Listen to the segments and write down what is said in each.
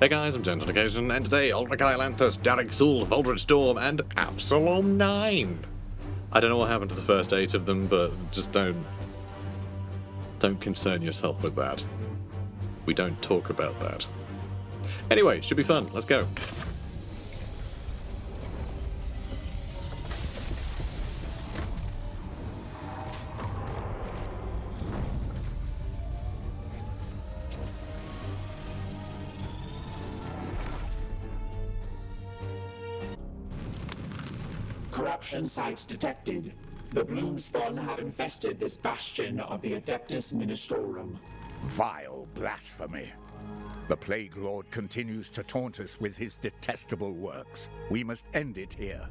Hey guys, I'm Gentle Occasion, and today Ultra Atlantis, Derek Thul, Voldred Storm, and Absalom 9. I don't know what happened to the first 8 of them, but just don't concern yourself with that. We don't talk about that. Anyway, should be fun. Let's go. Corruption site detected. The Bloomspawn have infested this bastion of the Adeptus Ministorum. Vile blasphemy. The Plague Lord continues to taunt us with his detestable works. We must end it here.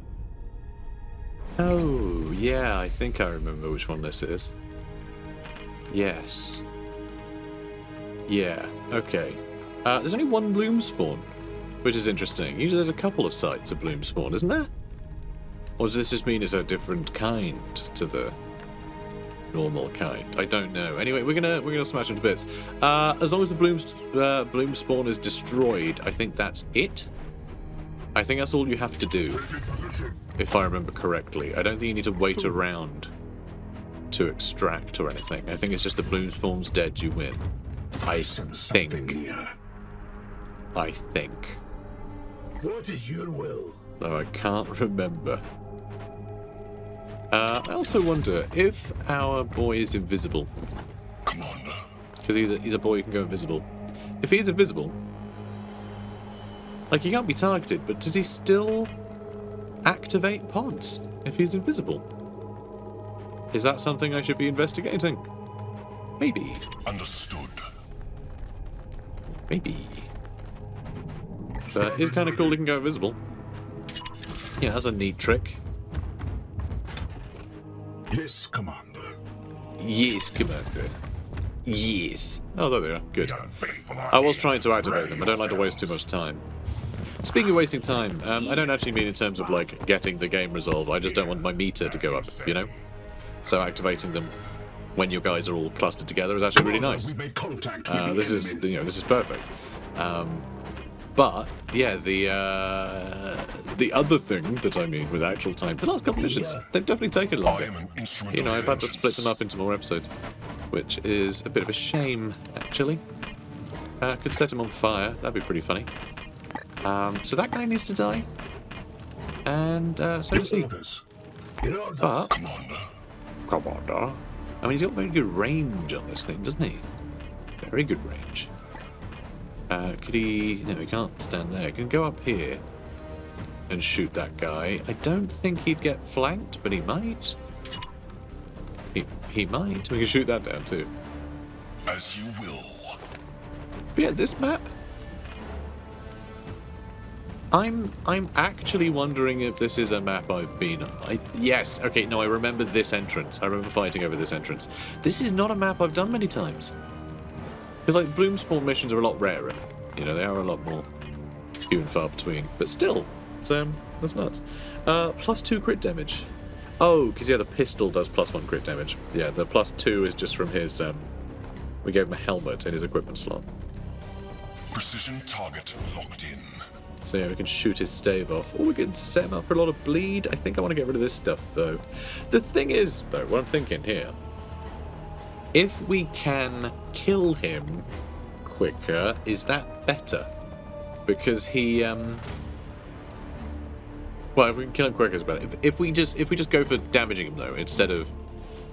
Oh, yeah, I think I remember which one this is. Yes. Yeah, okay. There's only one Bloomspawn, which is interesting. Usually there's a couple of sites of Bloomspawn, isn't there? Or does this just mean it's a different kind to the normal kind? I don't know. Anyway, we're gonna smash them to bits. As long as the Bloomspawn is destroyed, I think that's it. I think that's all you have to do, if I remember correctly. I don't think you need to wait around to extract or anything. I think it's just the Bloomspawn's dead, you win. I think. What is your will? Though I can't remember. I also wonder if our boy is invisible. Commander. Because he's a boy who can go invisible. If he is invisible, like, he can't be targeted, but does he still activate pods if he's invisible? Is that something I should be investigating? Maybe. Understood. Maybe. But it's kind of cool he can go invisible. Yeah, that's a neat trick. Yes, Commander. Yes, Commander. Yes. Oh, there they are. Good. I was trying to activate them. I don't like to waste too much time. Speaking of wasting time, I don't actually mean in terms of, like, getting the game resolved. I just don't want my meter to go up, you know? So activating them when your guys are all clustered together is actually really nice. This is perfect. But yeah, the other thing that I mean with actual time, the last couple of missions, they've definitely taken longer. You know, I've had to split them up into more episodes, which is a bit of a shame, actually. Could set him on fire. That'd be pretty funny. So that guy needs to die, and so does he. But Commander, I mean, he's got very good range on this thing, doesn't he? Very good range. Could he... No, he can't stand there. He can go up here and shoot that guy. I don't think he'd get flanked, but he might. He might. We can shoot that down too. As you will. But yeah, this map... I'm actually wondering if this is a map I've been on. Yes, okay, no, I remember this entrance. I remember fighting over this entrance. This is not a map I've done many times. Because, like, Bloomspawn missions are a lot rarer. You know, they are a lot more few and far between. But still, it's, that's nuts. +2 crit damage. Oh, because, yeah, the pistol does +1 crit damage. Yeah, the +2 is just from his, we gave him a helmet in his equipment slot. Precision target locked in. So, yeah, we can shoot his stave off. Or we can set him up for a lot of bleed. I think I want to get rid of this stuff, though. The thing is, though, what I'm thinking here, if we can kill him quicker, is that better? Because he, well, if we can kill him quicker, it's better. If we just go for damaging him, though, instead of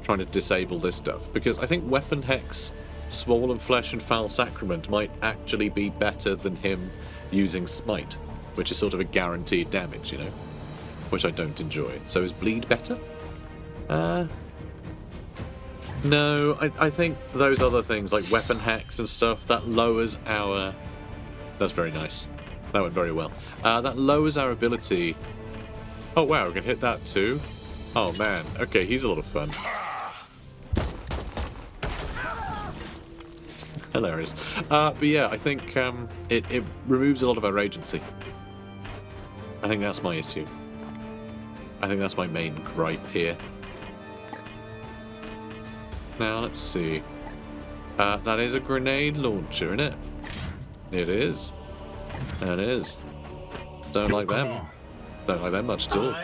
trying to disable this stuff, because I think Weapon Hex, Swollen Flesh, and Foul Sacrament might actually be better than him using Smite, which is sort of a guaranteed damage, you know, which I don't enjoy. So is Bleed better? No, I think those other things, like Weapon Hacks and stuff, that lowers our... That's very nice. That went very well. That lowers our ability... Oh, wow, we can hit that too? Oh, man. Okay, he's a lot of fun. Hilarious. But yeah, I think it removes a lot of our agency. I think that's my issue. I think that's my main gripe here. Now, let's see. That is a grenade launcher, isn't it? It is. That is. Don't like them. Don't like them much at all.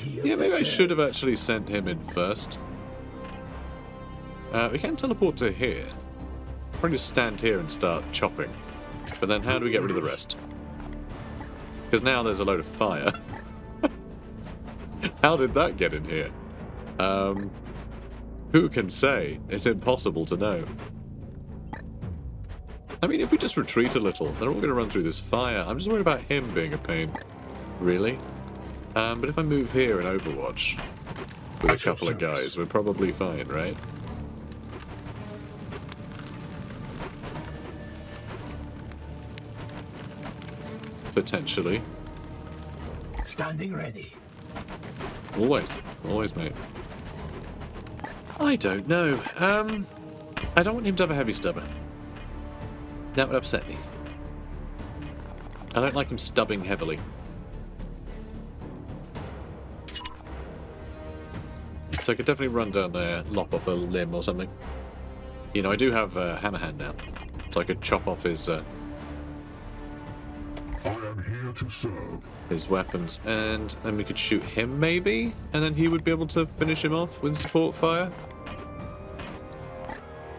Yeah, maybe I should have actually sent him in first. We can teleport to here. Probably just stand here and start chopping. But then how do we get rid of the rest? Because now there's a load of fire. How did that get in here? Who can say? It's impossible to know. I mean, if we just retreat a little, they're all going to run through this fire. I'm just worried about him being a pain. Really? But if I move here in Overwatch with a couple of guys, we're probably fine, right? Potentially. Standing ready. Always. Always, mate. I don't know. I don't want him to have a heavy stubber. That would upset me. I don't like him stubbing heavily. So I could definitely run down there, lop off a limb or something. You know, I do have a hammer hand now, so I could chop off his I am here to serve. his weapons, and then we could shoot him maybe, and then he would be able to finish him off with support fire.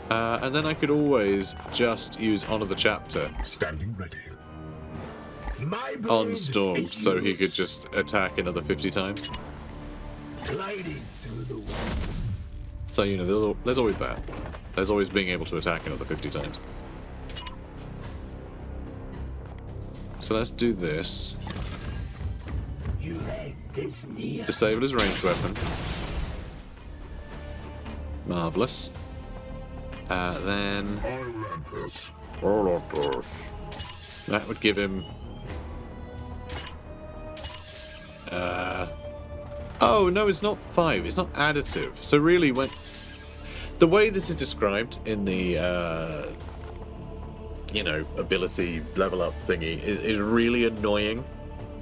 And then I could always just use Honor the Chapter Standing ready. on Storm, so he could just attack another 50 times. Gliding through the wind. So, you know, there's always that. There's always being able to attack another 50 times. So let's do this. Your end is near. Disable his ranged weapon. Marvellous. Then... that would give him... oh, no, it's not 5. It's not additive. So really, when... the way this is described in the, you know, ability level up thingy is really annoying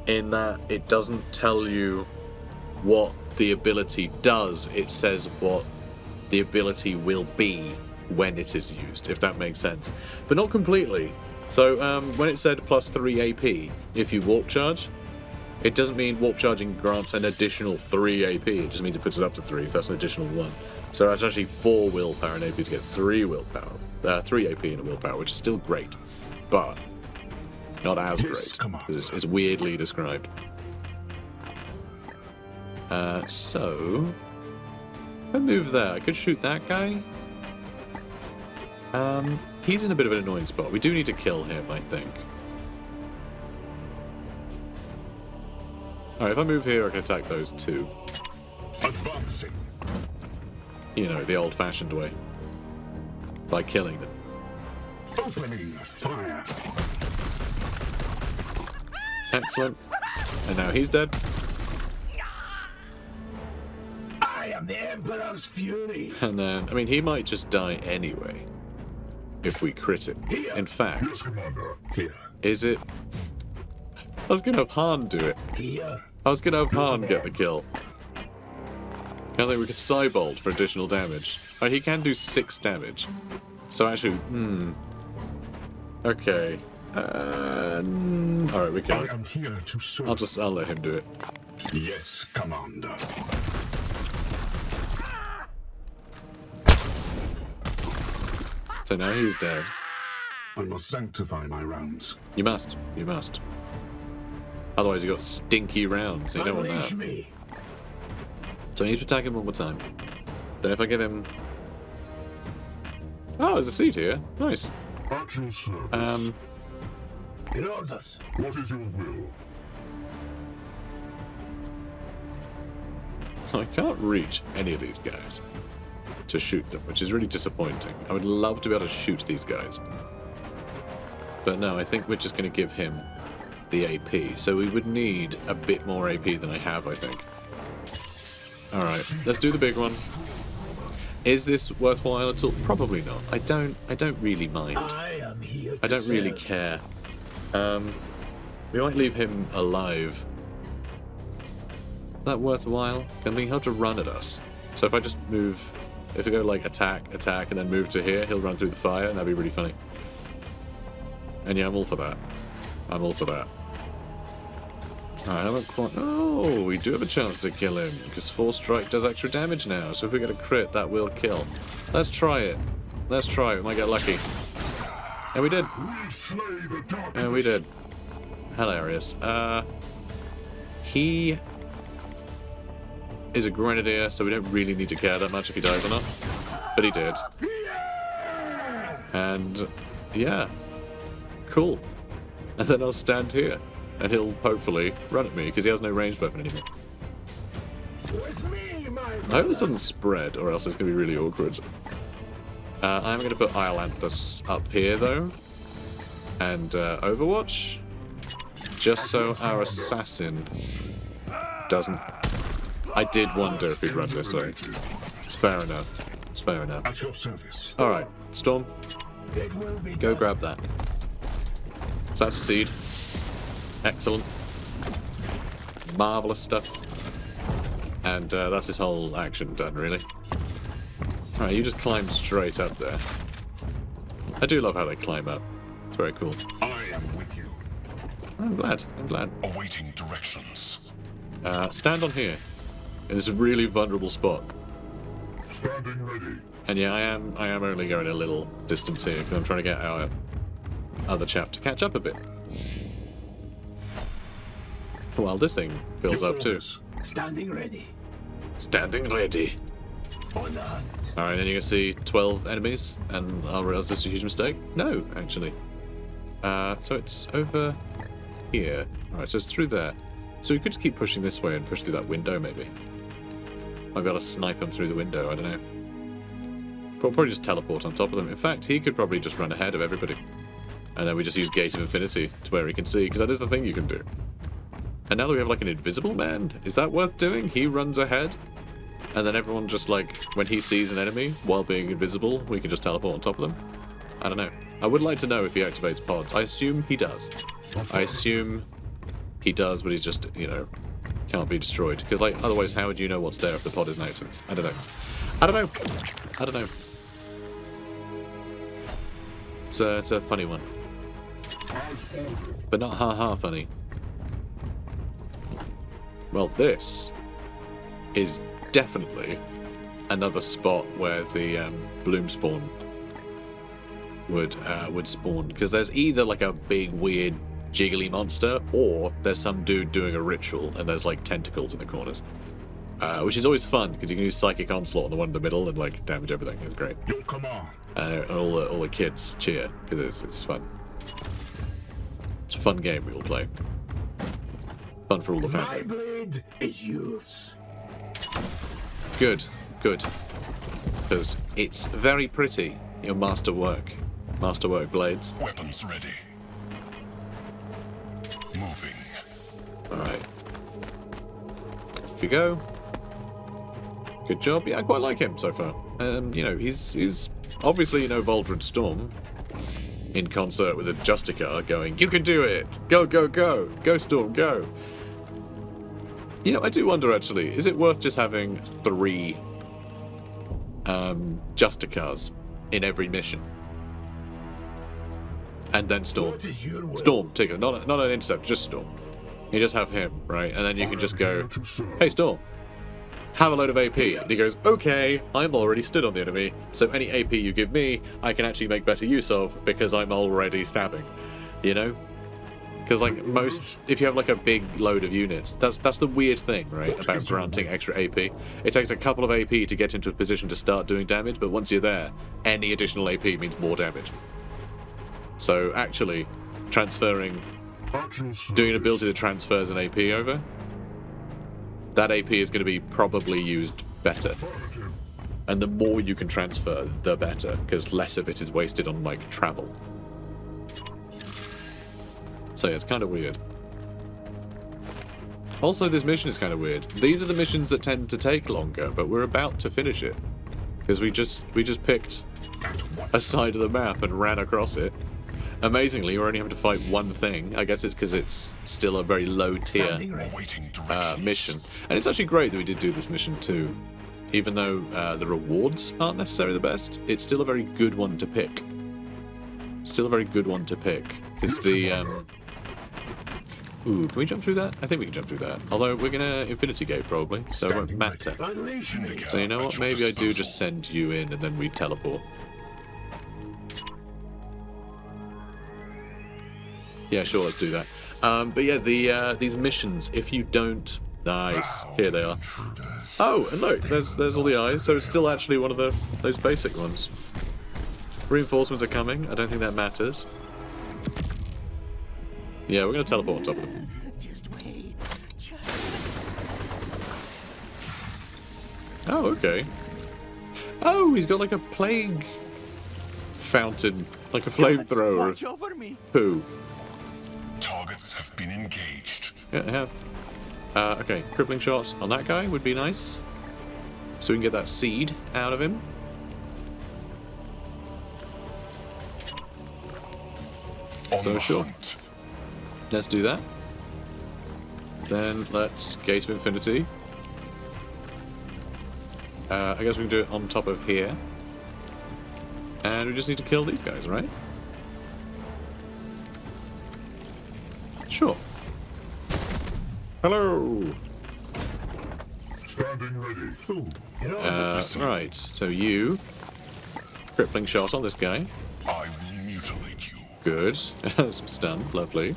in that it doesn't tell you what the ability does. It says what the ability will be when it is used, if that makes sense. But not completely. So when it said plus 3 AP if you warp charge, it doesn't mean warp charging grants an additional 3 AP. It just means it puts it up to 3, if that's an additional 1. So that's actually 4 willpower and AP to get 3 willpower. 3 AP and a willpower, which is still great, but not as great. It's weirdly described. So if I move there, I could shoot that guy. He's in a bit of an annoying spot. We do need to kill him, I think. Alright, if I move here, I can attack those two. Advancing. You know, the old-fashioned way. By killing them. Opening fire. Excellent. And now he's dead. I am the Emperor's fury. And then, I mean, he might just die anyway. If we crit it. In fact, Yes, Commander. Here. is it... I was gonna have Han do it. Here. I was gonna have Han get the kill. I think we could Cybolt for additional damage. Oh, he can do 6 damage. So actually, okay. Alright, we I can. am here to serve. I'll let him do it. Yes, Commander. So now he's dead. I must sanctify my rounds. You must. You must. Otherwise you got stinky rounds. You don't want Unleash that. me. So I need to attack him one more time. Then if I give him... oh, there's a seat here. Nice. At your service. In orders. What is your will? So I can't reach any of these guys to shoot them, which is really disappointing. I would love to be able to shoot these guys. But no, I think we're just going to give him the AP. So we would need a bit more AP than I have, I think. Alright, let's do the big one. Is this worthwhile at all? Probably not. I don't really mind. I am here. I don't really care. We might leave him alive. Is that worthwhile? Can we help to run at us? So if I just move, if I go like attack, and then move to here, he'll run through the fire, and that'd be really funny. And yeah, I'm all for that. I'm all for that. Alright, I haven't quite... Oh, we do have a chance to kill him, because Force Strike does extra damage now, so if we get a crit, that will kill. Let's try it. Let's try it. We might get lucky. And we did. And we did. Hilarious. He is a Grenadier, so we don't really need to care that much if he dies or not. But he did. And, yeah. Cool. And then I'll stand here. And he'll hopefully run at me, because he has no ranged weapon anymore. I hope this doesn't spread, or else it's going to be really awkward. I'm going to put Iolanthus up here, though. And Overwatch. Just so our assassin doesn't... I did wonder if he'd run this way. It's fair enough. It's fair enough. At your service. Alright, Storm. Go grab that. So that's a seed. Excellent. Marvellous stuff. And that's his whole action done, really. Alright, you just climb straight up there. I do love how they climb up. It's very cool. I am with you. I'm glad. I'm glad. Awaiting directions. Stand on here. In this really vulnerable spot. Standing ready. And yeah, I am only going a little distance here, because I'm trying to get our other chap to catch up a bit. Well, this thing fills up too. Standing ready. Standing ready. On the hunt. Alright, then you can see 12 enemies, and I'll realize this is a huge mistake. No, actually. So it's over here. Alright, so it's through there. So we could just keep pushing this way and push through that window, maybe. Might be able to snipe him through the window, I don't know. Probably just teleport on top of them. In fact, he could probably just run ahead of everybody. And then we just use Gate of Infinity to where he can see, because that is the thing you can do. And now that we have like an invisible man, is that worth doing? He runs ahead, and then everyone just like, when he sees an enemy while being invisible, we can just teleport on top of them. I don't know. I would like to know if he activates pods. I assume he does. I assume he does, but he's just, you know, can't be destroyed. Because like, otherwise how would you know what's there if the pod isn't active? I don't know. I don't know. I don't know. It's a funny one. But not ha-ha funny. Well, this is definitely another spot where the Bloomspawn would spawn, because there's either like a big weird jiggly monster, or there's some dude doing a ritual and there's like tentacles in the corners, which is always fun because you can use Psychic Onslaught on the one in the middle and like damage everything. It's great. Your command. And all the kids cheer because it's fun. It's a fun game we all play. Fun for all the family. My blade is yours. Good, good. Because it's very pretty, your masterwork blades. Weapons ready. Moving. Alright. Off you go. Good job. Yeah, I quite like him so far. You know, he's obviously, you know, Voldred Storm in concert with a Justicar going, you can do it! Go, go, go! Go, Storm, go! You know, I do wonder, actually, is it worth just having 3 Justicars in every mission? And then Storm. What is your will? Storm, Tigger, not an intercept, just Storm. You just have him, right? And then you can just go, hey, Storm, have a load of AP. And he goes, okay, I'm already stood on the enemy, so any AP you give me, I can actually make better use of because I'm already stabbing. You know? Because, like, most, if you have, like, a big load of units, that's the weird thing, right, about granting extra AP. It takes a couple of AP to get into a position to start doing damage, but once you're there, any additional AP means more damage. So, actually, transferring, doing an ability that transfers an AP over, that AP is going to be probably used better. And the more you can transfer, the better, because less of it is wasted on, like, travel. So yeah, it's kind of weird. Also, this mission is kind of weird. These are the missions that tend to take longer, but we're about to finish it. Because we just picked a side of the map and ran across it. Amazingly, we're only having to fight one thing. I guess it's because it's still a very low tier mission. And it's actually great that we did do this mission too. Even though the rewards aren't necessarily the best, it's still a very good one to pick. Still a very good one to pick. Because the Ooh, can we jump through that? I think we can jump through that. Although we're gonna Infinity Gate probably, so it won't matter. Unleash me. So you know what? Maybe I do just send you in and then we teleport. Yeah, sure, let's do that. But yeah, these missions, if you don't... Nice, here they are. Oh, and look, there's all the eyes, so it's still actually one of those basic ones. Reinforcements are coming, I don't think that matters. Yeah, we're going to teleport on top of them. Just wait. Oh, okay. Oh, he's got like a plague fountain, like a flamethrower. Watch over me. Who? Targets have been engaged. Yeah, I have. Okay, crippling shot on that guy would be nice. So we can get that seed out of him. So sure. Let's do that. Then let's Gate of Infinity. I guess we can do it on top of here. And we just need to kill these guys, right? Sure. Hello! Standing ready. Right, so you... Crippling shot on this guy. I will mutilate you. Good. Some stun, lovely.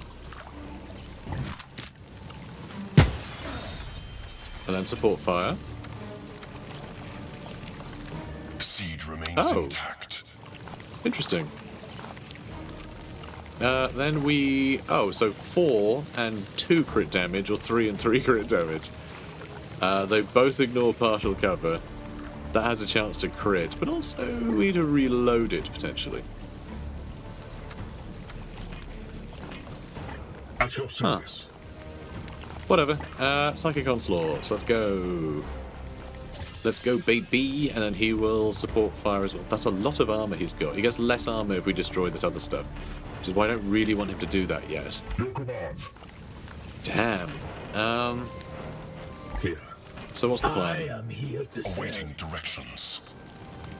And then support fire. Seed remains intact. Interesting. Then we... Oh, so 4 and 2 crit damage, or 3 and 3 crit damage. They both ignore partial cover. That has a chance to crit, but also we need to reload it, potentially. At your service. Whatever. Psychic Onslaught. Let's go. Let's go, baby. And then he will support fire as well. That's a lot of armor he's got. He gets less armor if we destroy this other stuff. Which is why I don't really want him to do that yet. Your command. Damn. Here. So what's the I plan? am here to serve. Awaiting directions.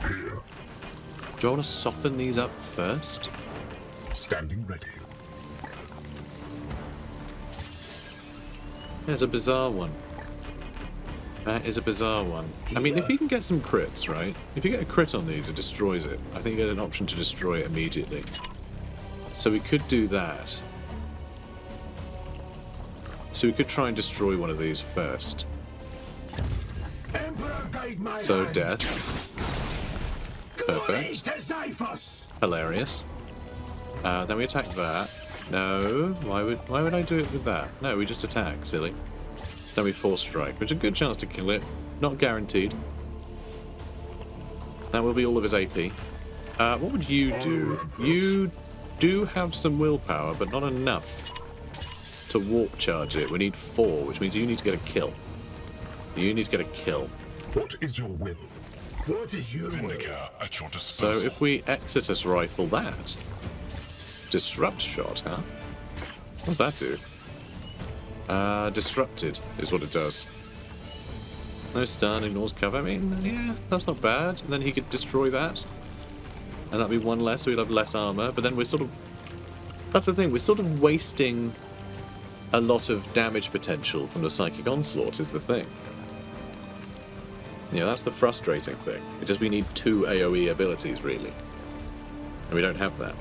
Do Here. I want to soften these up first? Standing ready. It's a bizarre one. That is a bizarre one. I mean, if you can get some crits, right? If you get a crit on these, it destroys it. I think you get an option to destroy it immediately. So we could do that. So we could try and destroy one of these first. Emperor, guide my So hand. death. Glory Perfect. to Xiphos. Hilarious. Then we attack that. No, why would I do it with that? No, we just attack, silly. Then we force strike, which is a good chance to kill it. Not guaranteed. That will be all of his AP. What would you do? You do have some willpower, but not enough to warp charge it. We need 4, which means you need to get a kill. You need to get a kill. What is your will? What is your will? Vindicare at your So disposal. if we Exodus rifle that, disrupt shot, huh? What's that do? Disrupted is what it does. No stun, ignores cover. I mean, yeah, that's not bad. And then he could destroy that. And that'd be 1 less, so we'd have less armor. But then we're sort of... That's the thing, we're sort of wasting a lot of damage potential from the Psychic Onslaught is the thing. Yeah, that's the frustrating thing. It's just we need 2 AoE abilities, really. And we don't have that.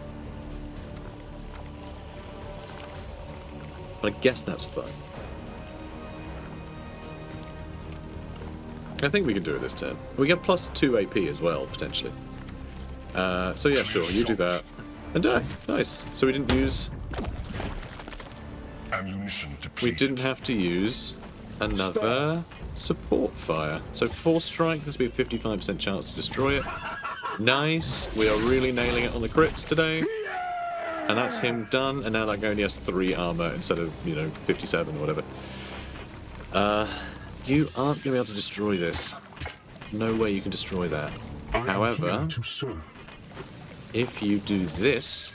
But I guess that's fun. I think we can do it this turn. We get plus 2 AP as well, potentially. So yeah, sure, you do that. And die. Nice. So we didn't use... Ammunition We depleted. didn't have to use another support fire. So 4 strike, this will be a 55% chance to destroy it. Nice. We are really nailing it on the crits today. And that's him done. And now that guy only has 3 armor instead of, 57 or whatever. You aren't going to be able to destroy this. No way you can destroy that. However, To serve. if you do this,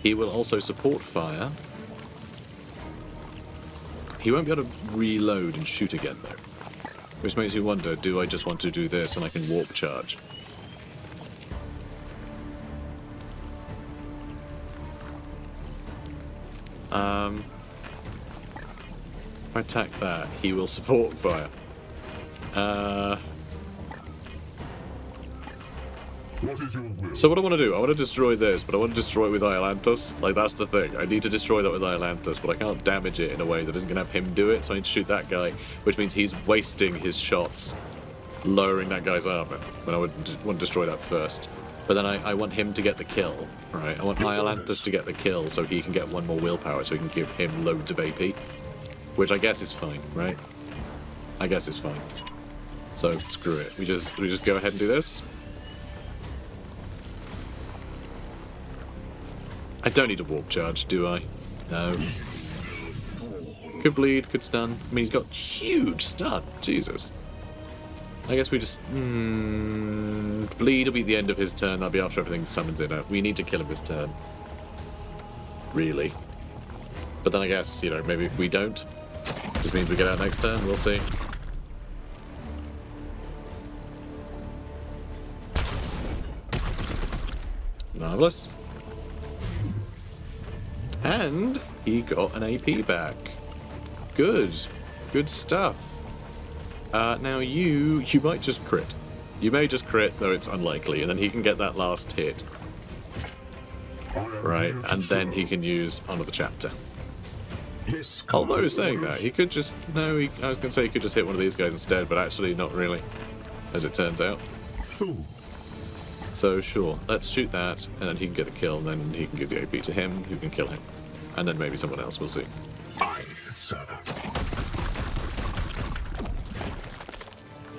he will also support fire. He won't be able to reload and shoot again, though. Which makes you wonder, do I just want to do this and I can warp charge? If I attack that, he will support fire. What is your will? So what I want to do, I want to destroy this, but I want to destroy it with Iolanthus. Like, that's the thing. I need to destroy that with Iolanthus, but I can't damage it in a way that isn't going to have him do it, so I need to shoot that guy, which means he's wasting his shots, lowering that guy's armor, when I would want to destroy that first. But then I want him to get the kill, right? I want Iolanthus to get the kill so he can get one more willpower, so we can give him loads of AP. Which I guess is fine, right? I guess it's fine. So, screw it. We just go ahead and do this. I don't need a warp charge, do I? No. Could bleed, could stun. I mean, he's got huge stun. Jesus. I guess we just... bleed will be the end of his turn. That'll be after everything summons in. We need to kill him this turn. Really. But then I guess, you know, maybe if we don't, just means we get out next turn. We'll see. Marvellous. And he got an AP back. Good. Good stuff. Now you might just crit. You may just crit, though it's unlikely, and then he can get that last hit. Right, and then he can use another chapter. Although saying that, he could just... No, I was going to say he could just hit one of these guys instead, but actually not really, as it turns out. So sure, let's shoot that, and then he can get a kill, and then he can give the AP to him, who can kill him. And then maybe someone else, we'll see. Aye, sir.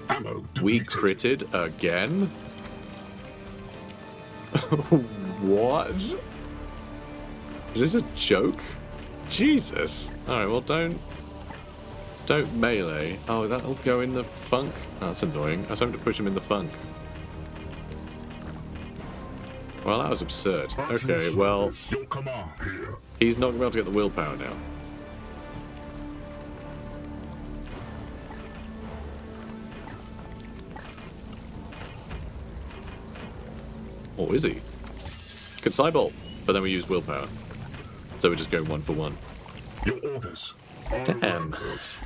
Ammo We depleted. critted again? What? Is this a joke? Jesus. Alright, well don't melee. Oh, that'll go in the funk? Oh, that's annoying. I was hoping to push him in the funk. Well, that was absurd. Okay, well, Your command here. he's not about to get the willpower now. Or is he? Could Cybolt, but then we use willpower. So we just go 1 for 1. Your orders. Damn.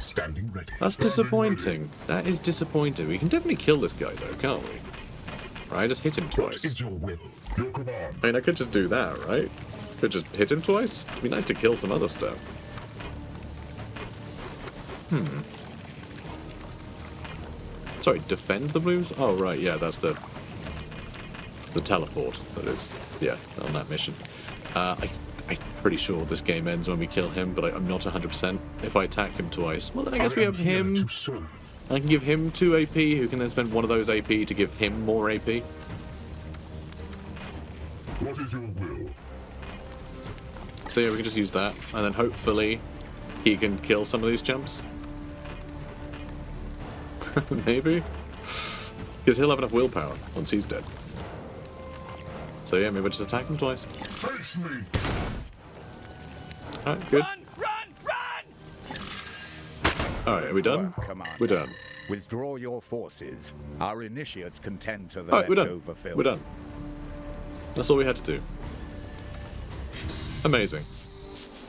Standing ready. That's disappointing. That is disappointing. We can definitely kill this guy though, can't we? Right, just hit him What twice. is your will? Your command. I mean, I could just do that, right? Could just hit him twice? It'd be nice to kill some other stuff. Sorry, defend the blooms? Oh, right, yeah, that's the teleport, that is. Yeah, on that mission. I'm pretty sure this game ends when we kill him, but I'm not 100%. If I attack him twice, well, then I guess we have him. To serve. I can give him 2 AP, who can then spend one of those AP to give him more AP. What is your will? So yeah, we can just use that, and then hopefully he can kill some of these chumps. Maybe? Because he'll have enough willpower once he's dead. So yeah, maybe we'll just attack him twice. Face me. Alright, good. Alright, are we done? Commander. We're done. Withdraw your forces. Our initiates can tend to the Alright, we're done. leftover filth. We're done. That's all we had to do. Amazing.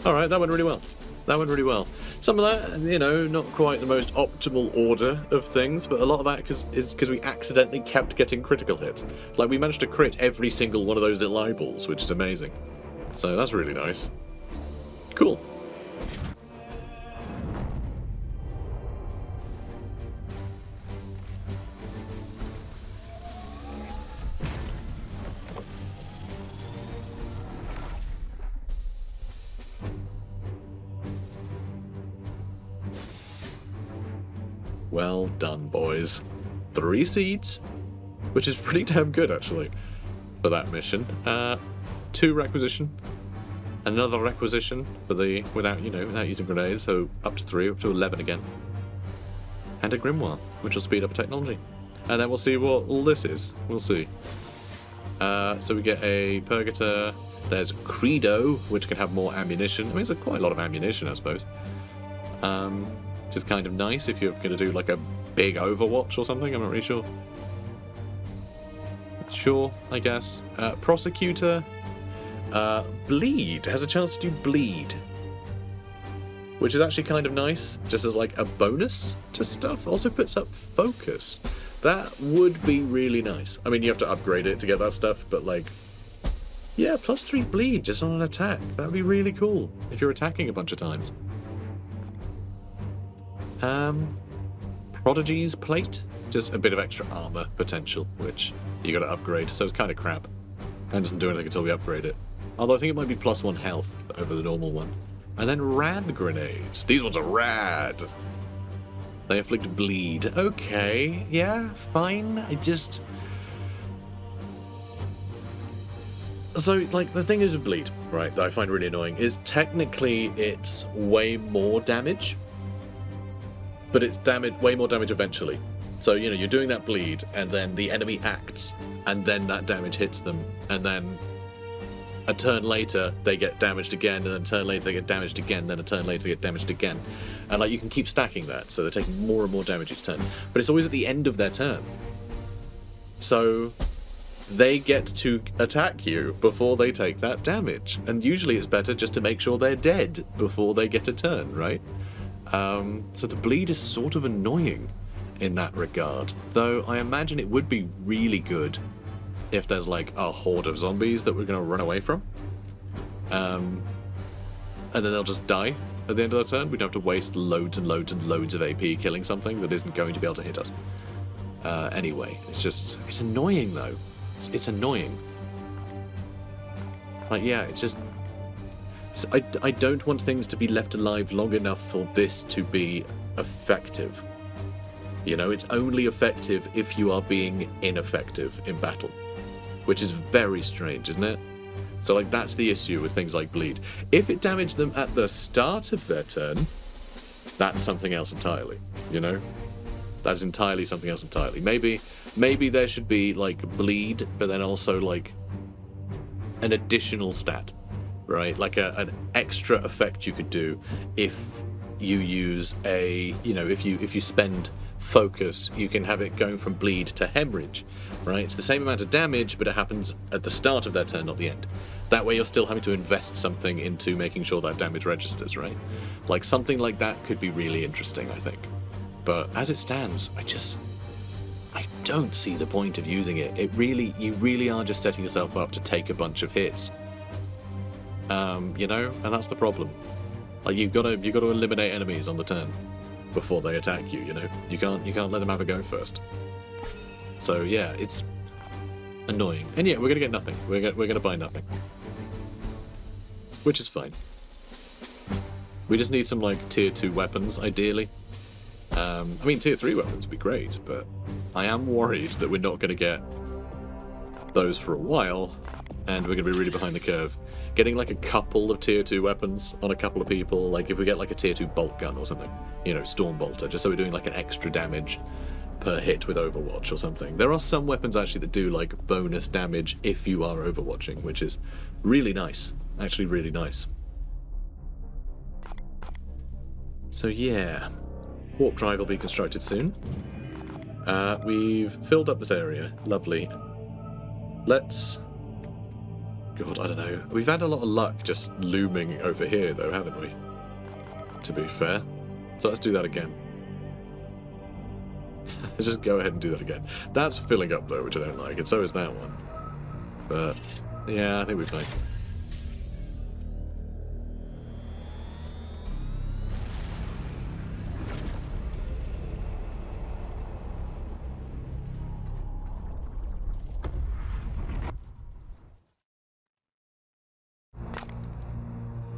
Alright, that went really well. That went really well. Some of that, you know, not quite the most optimal order of things, but a lot of that is because we accidentally kept getting critical hits. Like, we managed to crit every single one of those little eyeballs, which is amazing. So that's really nice. Cool. Well done, boys. 3 seeds, which is pretty damn good, actually, for that mission. 2 requisition, another requisition for the without using grenades, so up to 3, up to 11 again, and a grimoire, which will speed up technology. And then we'll see what all this is. We'll see. So we get a Purgator. There's Credo, which can have more ammunition. I mean, it's quite a lot of ammunition, I suppose. Which is kind of nice if you're going to do like a big Overwatch or something. I'm not really sure. Sure, I guess. Prosecutor. Bleed. Has a chance to do bleed. which is actually kind of nice, just as like a bonus to stuff. Also puts up focus. That would be really nice. I mean, you have to upgrade it to get that stuff, but like, yeah, +3 bleed just on an attack. That would be really cool if you're attacking a bunch of times. Prodigy's plate, just a bit of extra armor potential, which you got to upgrade, so it's kind of crap. And doesn't do anything until we upgrade it. Although I think it might be +1 health over the normal one. And then rad grenades. These ones are rad. They inflict bleed. Okay, yeah, fine. So, like, the thing is with bleed, right, that I find really annoying, is technically it's way more damage, but it's way more damage eventually. So, you know, you're doing that bleed, and then the enemy acts, and then that damage hits them, and then a turn later they get damaged again, and then a turn later they get damaged again, then a turn later they get damaged again. And like you can keep stacking that, so they're taking more and more damage each turn. But it's always at the end of their turn. So they get to attack you before they take that damage. And usually it's better just to make sure they're dead before they get a turn, right? So the bleed is sort of annoying in that regard. Though I imagine it would be really good if there's like a horde of zombies that we're going to run away from. And then they'll just die at the end of their turn. We don't have to waste loads and loads and loads of AP killing something that isn't going to be able to hit us. Anyway, it's annoying though. It's annoying. Like, yeah, it's just... I don't want things to be left alive long enough for this to be effective. You know, it's only effective if you are being ineffective in battle. Which is very strange, isn't it? So, like, that's the issue with things like bleed. If it damaged them at the start of their turn, that's something else entirely, you know? That is entirely something else entirely. Maybe there should be, like, bleed, but then also, like, an additional stat, right? Like an extra effect you could do if you use a, you know, if you spend focus, you can have it going from bleed to hemorrhage, right? It's the same amount of damage, but it happens at the start of their turn, not the end. That way you're still having to invest something into making sure that damage registers, right? Like, something like that could be really interesting, I think. But as it stands, I don't see the point of using it. You really are just setting yourself up to take a bunch of hits. You know, and that's the problem. Like, you've got to eliminate enemies on the turn before they attack you, you know? You can't let them have a go first. So yeah, it's annoying. And yeah, we're gonna get nothing. We're gonna buy nothing. Which is fine. We just need some like tier 2 weapons, ideally. I mean, tier 3 weapons would be great, but I am worried that we're not gonna get those for a while, and we're gonna be really behind the curve. Getting like a couple of tier 2 weapons on a couple of people, like if we get like a tier 2 bolt gun or something, you know, Storm Bolter, just so we're doing like an extra damage per hit with Overwatch or something. There are some weapons actually that do like bonus damage if you are Overwatching, which is really nice. Actually really nice. So yeah, warp drive will be constructed soon. We've filled up this area. Lovely. Let's... God, I don't know. We've had a lot of luck just looming over here, though, haven't we? To be fair. So let's do that again. Let's just go ahead and do that again. That's filling up, though, which I don't like, and so is that one. But, yeah, I think we're fine.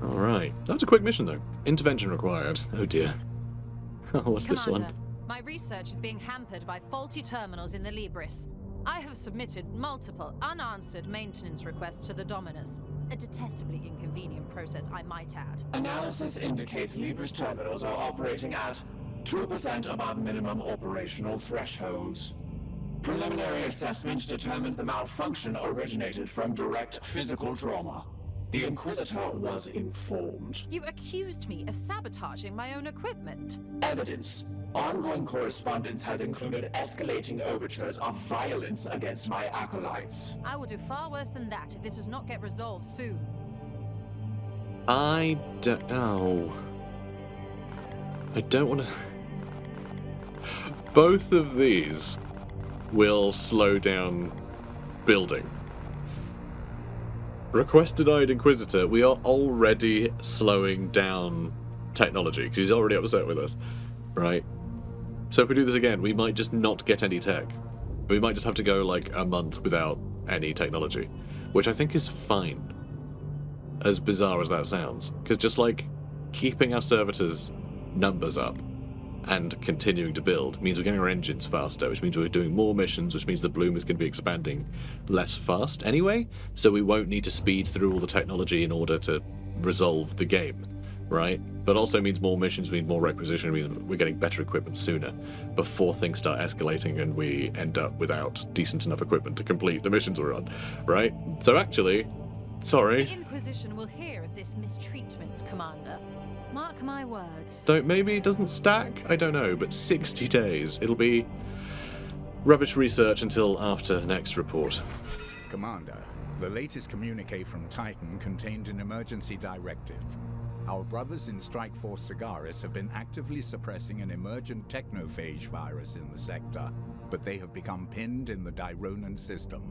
Alright. That was a quick mission, though. Intervention required. Oh, dear. What's this one? My research is being hampered by faulty terminals in the Libris. I have submitted multiple unanswered maintenance requests to the Dominus. A detestably inconvenient process, I might add. Analysis indicates Libris terminals are operating at 2% above minimum operational thresholds. Preliminary assessment determined the malfunction originated from direct physical trauma. The Inquisitor was informed. You accused me of sabotaging my own equipment. Evidence. Ongoing correspondence has included escalating overtures of violence against my acolytes. I will do far worse than that if this does not get resolved soon. I don't know. I don't want to... Both of these will slow down building. Request denied Inquisitor. We are already slowing down technology because he's already upset with us, right? So if we do this again, we might just not get any tech. We might just have to go like a month without any technology, which I think is fine. As bizarre as that sounds, because just like keeping our servitors' numbers up and continuing to build means we're getting our engines faster, which means we're doing more missions, which means the Bloom is going to be expanding less fast anyway, so we won't need to speed through all the technology in order to resolve the game, right? But also means more missions, means more requisition, means we're getting better equipment sooner before things start escalating and we end up without decent enough equipment to complete the missions we're on, right? So actually, sorry. The Inquisition will hear of this mistreatment, Commander. Mark my words. Don't, maybe it doesn't stack? I don't know, but 60 days. It'll be rubbish research until after next report. Commander, the latest communique from Titan contained an emergency directive. Our brothers in Strike Force Cigaris have been actively suppressing an emergent technophage virus in the sector, but they have become pinned in the Dironan system.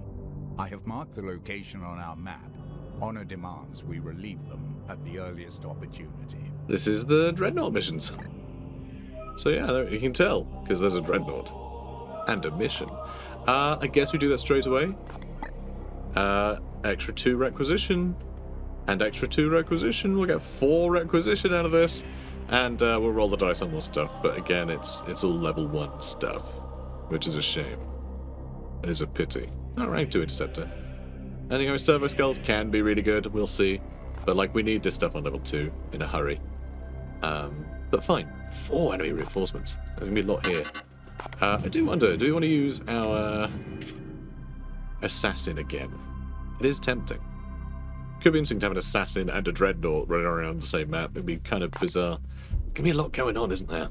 I have marked the location on our map. Honor demands we relieve them at the earliest opportunity. This is the Dreadnought missions. So yeah, you can tell, because there's a Dreadnought. And a mission. I guess we do that straight away. Extra 2 requisition. And extra 2 requisition. We'll get 4 requisition out of this. And we'll roll the dice on more stuff. But again, it's all level 1 stuff. Which is a shame. It is a pity. Not rank 2 Interceptor. And you know, Servo Skulls can be really good, we'll see. But like, we need this stuff on level 2 in a hurry. But fine. 4 enemy reinforcements. There's gonna be a lot here. I do wonder, do we want to use our assassin again? It is tempting. Could be interesting to have an assassin and a dreadnought running around the same map. It'd be kind of bizarre. Gonna be a lot going on, isn't there?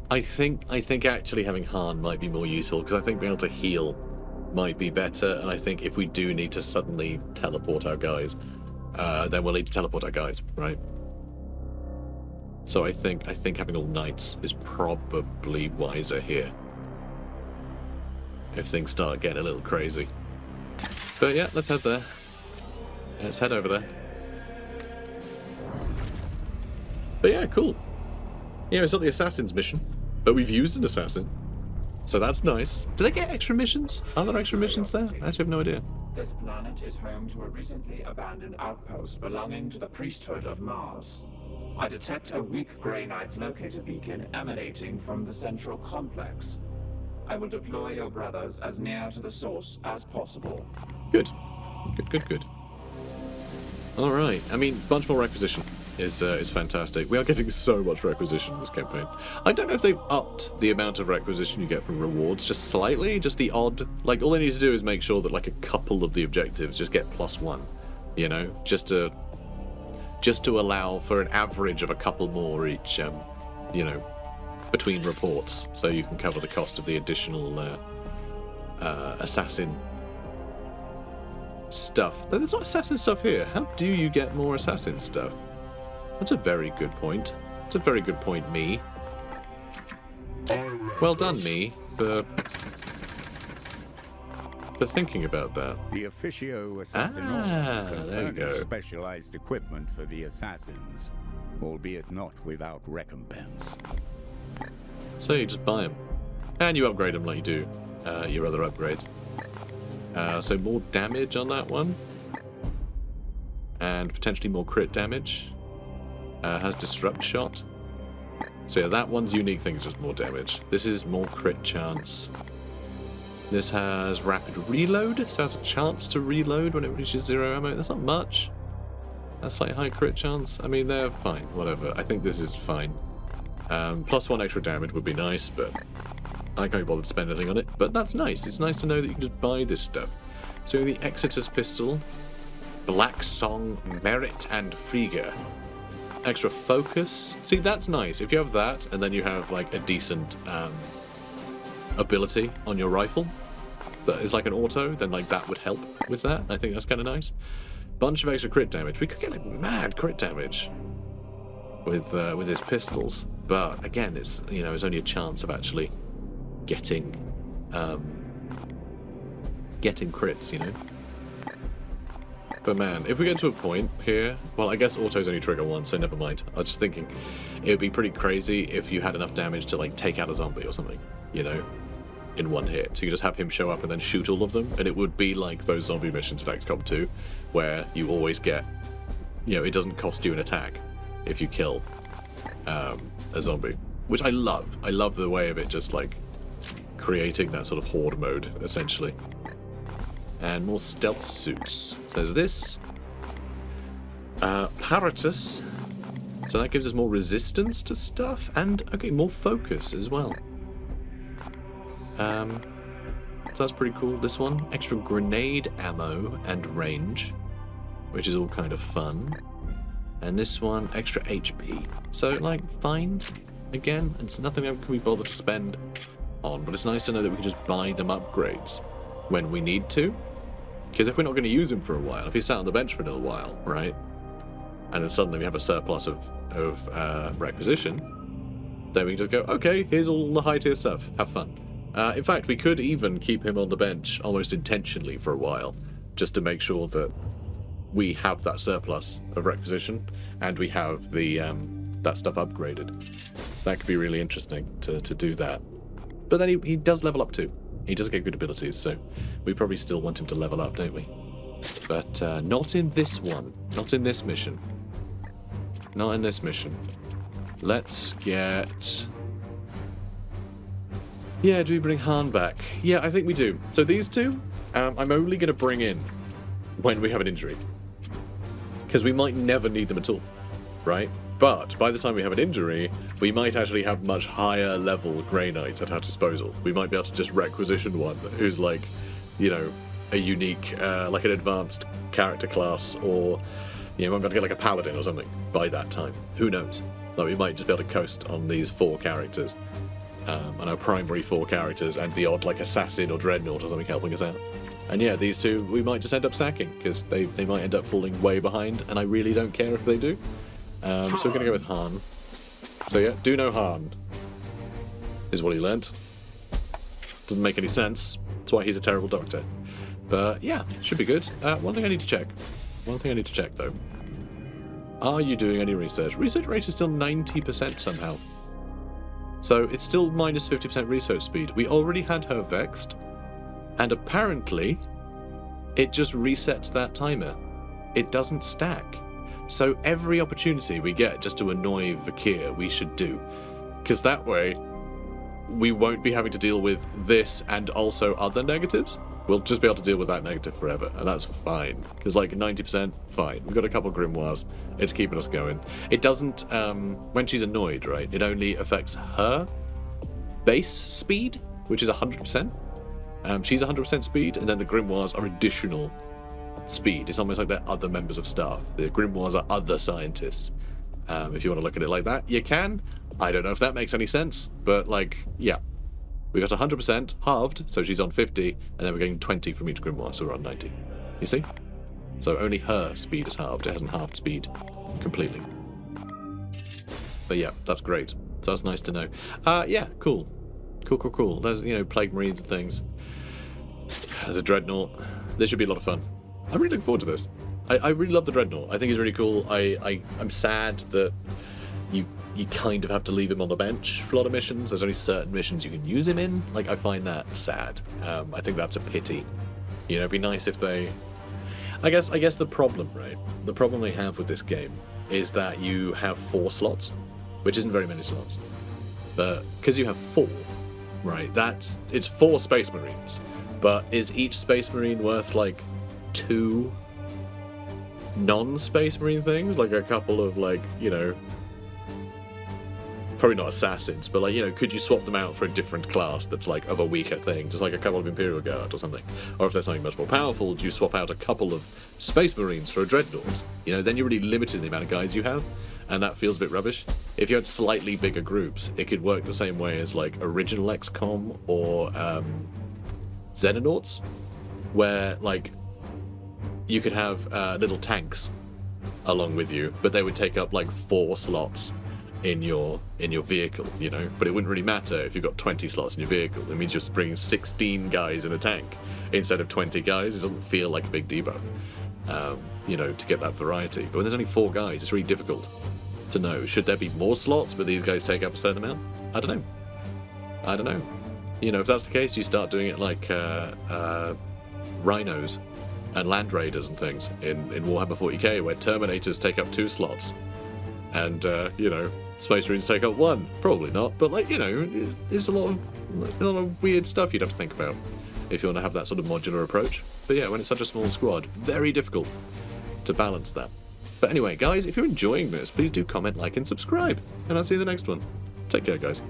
I think actually having Han might be more useful, because I think being able to heal might be better, and I think if we do need to suddenly teleport our guys, then we'll need to teleport our guys, right? So I think having all knights is probably wiser here. If things start getting a little crazy. But yeah, let's head there. Let's head over there. But yeah, cool. Yeah, it's not the assassin's mission, but we've used an assassin. So that's nice. Do they get extra missions? Are there extra missions there? I actually have no idea. This planet is home to a recently abandoned outpost belonging to the priesthood of Mars. I detect a weak Grey Knight locator beacon emanating from the central complex. I will deploy your brothers as near to the source as possible. Good. Good. Alright, I mean, bunch more requisition is fantastic. We are getting so much requisition in this campaign. I don't know if they've upped the amount of requisition you get from rewards, just slightly, just the odd. Like, all they need to do is make sure that like a couple of the objectives just get +1, you know, just to allow for an average of a couple more each, you know, between reports, so you can cover the cost of the additional assassin stuff. There's not assassin stuff here. How do you get more assassin stuff? That's a very good point. That's a very good point, me. Well done, me, for thinking about that. The Officio Assassin can there you go. furnish specialized equipment for the assassins, albeit not without recompense. So you just buy them. And you upgrade them like you do your other upgrades. So more damage on that one. And potentially more crit damage. Has disrupt shot. So yeah, that one's unique thing is just more damage. This is more crit chance. This has rapid reload, so it has a chance to reload when it reaches 0 ammo. That's not much. That's like high crit chance. I mean, they're fine, whatever. I think this is fine. +1 extra damage would be nice, but I can't be bothered to spend anything on it. But that's nice. It's nice to know that you can just buy this stuff. So the Exeter's Pistol, Black Song, Merit, and Frigga. Extra focus. See, that's nice. If you have that, and then you have like a decent ability on your rifle that is like an auto, then like that would help with that. I think that's kind of nice. Bunch of extra crit damage. We could get like mad crit damage. with his pistols. But again, it's it's only a chance of actually getting crits, But man, if we get to a point here, well, I guess autos only trigger once, so never mind. I was just thinking, it would be pretty crazy if you had enough damage to like take out a zombie or something, in one hit. So you just have him show up and then shoot all of them, and it would be like those zombie missions in XCOM 2, where you always get, it doesn't cost you an attack if you kill a zombie, which I love. I love the way of it, just like creating that sort of horde mode, essentially. And more stealth suits. So there's this. Paratus. So that gives us more resistance to stuff, and okay, more focus as well. So that's pretty cool. This one, extra grenade ammo and range, which is all kind of fun. And this one, extra HP. So like, fine. Again, it's nothing that can be bothered to spend on, but it's nice to know that we can just buy them upgrades when we need to. Because if we're not going to use him for a while, if he's sat on the bench for a little while, right, and then suddenly we have a surplus of requisition, then we can just go, okay, here's all the high-tier stuff, have fun. In fact, we could even keep him on the bench almost intentionally for a while, just to make sure that we have that surplus of requisition, and we have the that stuff upgraded. That could be really interesting to do that. But then he does level up too. He does get good abilities, so we probably still want him to level up, don't we? But not in this one. Not in this mission. Not in this mission. Let's get... Yeah, do we bring Han back? Yeah, I think we do. So these two, I'm only going to bring in when we have an injury. Because we might never need them at all, right? But by the time we have an injury, we might actually have much higher level Grey Knights at our disposal. We might be able to just requisition one who's like, a unique, like an advanced character class, or, we might be able to get like a paladin or something by that time. Who knows? Like, we might just be able to coast on these 4 characters, and our primary 4 characters, and the odd like assassin or dreadnought or something helping us out. And yeah, these two we might just end up sacking, because they might end up falling way behind, and I really don't care if they do. So we're going to go with Han. So yeah, do no Han is what he learnt. Doesn't make any sense. That's why he's a terrible doctor. But yeah, should be good. One thing I need to check. Though. Are you doing any research? Research rate is still 90% somehow. So it's still minus 50% research speed. We already had her vexed. And apparently, it just resets that timer. It doesn't stack. So every opportunity we get just to annoy VINDICARE, we should do. Because that way, we won't be having to deal with this and also other negatives. We'll just be able to deal with that negative forever, and that's fine. Because like 90%, fine. We've got a couple grimoires. It's keeping us going. It doesn't, when she's annoyed, right, it only affects her base speed, which is 100%. She's 100% speed, and then the grimoires are additional speed. It's almost like they're other members of staff. The grimoires are other scientists. If you want to look at it like that, you can. I don't know if that makes any sense, but like, yeah. We got 100% halved, so she's on 50, and then we're getting 20 from each grimoire, so we're on 90. You see? So only her speed is halved. It hasn't halved speed completely. But yeah, that's great. So that's nice to know. Yeah, cool. Cool. There's, Plague Marines and things. There's a Dreadnought. This should be a lot of fun. I'm really looking forward to this. I really love the Dreadnought. I think he's really cool. I'm sad that you kind of have to leave him on the bench for a lot of missions. There's only certain missions you can use him in. Like, I find that sad. I think that's a pity. It'd be nice if they... I guess the problem, right? The problem they have with this game is that you have 4 slots, which isn't very many slots. But because you have 4, right, it's 4 Space Marines. But is each Space Marine worth, like, 2 non-Space Marine things? Like a couple of, like, probably not assassins, but like, could you swap them out for a different class that's like of a weaker thing, just like a couple of Imperial Guard or something? Or if there's something much more powerful, do you swap out a couple of Space Marines for a Dreadnought? Then you're really limiting the amount of guys you have, and that feels a bit rubbish. If you had slightly bigger groups, it could work the same way as like original XCOM or Xenonauts, where like you could have little tanks along with you, but they would take up like 4 slots in your vehicle, you know. But it wouldn't really matter if you've got 20 slots in your vehicle. It means you're just bringing 16 guys in a tank instead of 20 guys. It doesn't feel like a big debuff, you know, to get that variety. But when there's only 4 guys, it's really difficult to know. Should there be more slots, but these guys take up a certain amount? I don't know. You know, if that's the case, you start doing it like rhinos and land raiders and things in Warhammer 40k, where Terminators take up 2 slots, and you know, Space Marines take up 1. Probably not, but like, you know, it's a lot of weird stuff you'd have to think about if you want to have that sort of modular approach. But yeah, when it's such a small squad, very difficult to balance that. But anyway, guys, if you're enjoying this, please do comment, like, and subscribe, and I'll see you in the next one. Take care, guys.